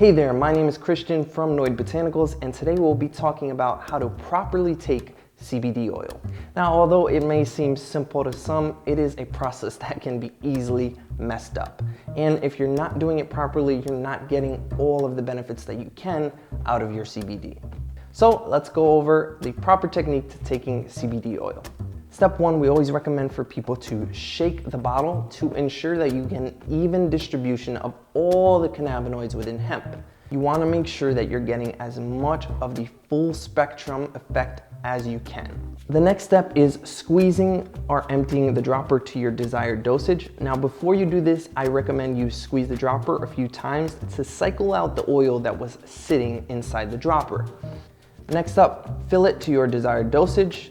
Hey there, my name is Christian from Noid Botanicals, and today we'll be talking about how to properly take CBD oil. Now, although it may seem simple to some, it is a process that can be easily messed up. And if you're not doing it properly, you're not getting all of the benefits that you can out of your CBD. So let's go over the proper technique to taking CBD oil. Step one, we always recommend for people to shake the bottle to ensure that you get an even distribution of all the cannabinoids within hemp. You want to make sure that you're getting as much of the full spectrum effect as you can. The next step is squeezing or emptying the dropper to your desired dosage. Now, before you do this, I recommend you squeeze the dropper a few times to cycle out the oil that was sitting inside the dropper. Next up, fill it to your desired dosage.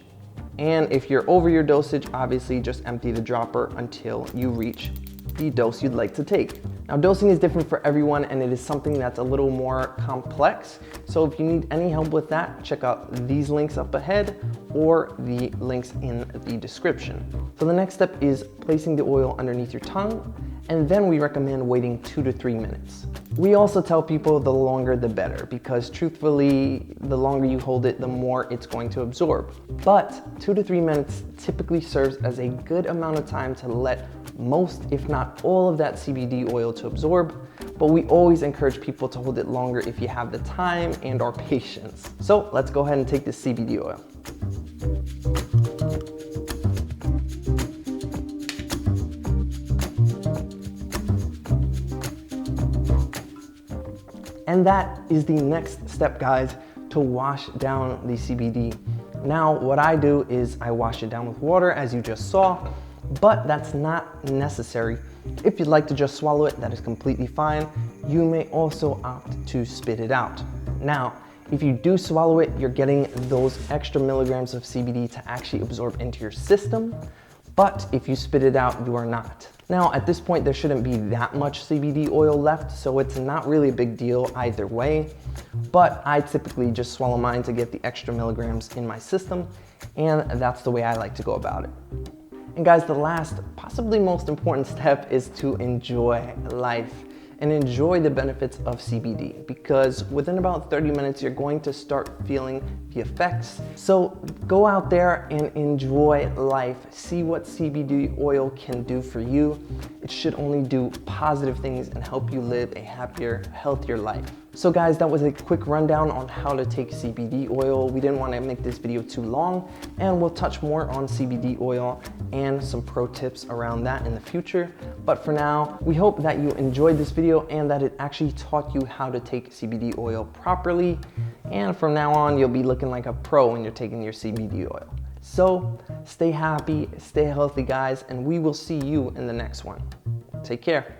And if you're over your dosage, obviously just empty the dropper until you reach the dose you'd like to take. Now, dosing is different for everyone, and it is something that's a little more complex. So if you need any help with that, check out these links up ahead or the links in the description. So the next step is placing the oil underneath your tongue, and then we recommend waiting 2 to 3 minutes. We also tell people the longer the better, because truthfully, the longer you hold it, the more it's going to absorb. But 2 to 3 minutes typically serves as a good amount of time to let most, if not all of that CBD oil to absorb. But we always encourage people to hold it longer if you have the time and or patience. So let's go ahead and take this CBD oil. And that is the next step, guys, to wash down the CBD. Now, what I do is I wash it down with water, as you just saw, but that's not necessary. If you'd like to just swallow it, that is completely fine. You may also opt to spit it out. Now, if you do swallow it, you're getting those extra milligrams of CBD to actually absorb into your system. But if you spit it out, you are not. Now, at this point, there shouldn't be that much CBD oil left, so it's not really a big deal either way. But I typically just swallow mine to get the extra milligrams in my system, and that's the way I like to go about it. And guys, the last, possibly most important step is to enjoy life and enjoy the benefits of CBD, because within about 30 minutes, you're going to start feeling the effects. So go out there and enjoy life. See what CBD oil can do for you. It should only do positive things and help you live a happier, healthier life. So guys, that was a quick rundown on how to take CBD oil. We didn't want to make this video too long, and we'll touch more on CBD oil and some pro tips around that in the future. But for now, we hope that you enjoyed this video and that it actually taught you how to take CBD oil properly. And from now on, you'll be looking like a pro when you're taking your CBD oil. So stay happy, stay healthy, guys, and we will see you in the next one. Take care.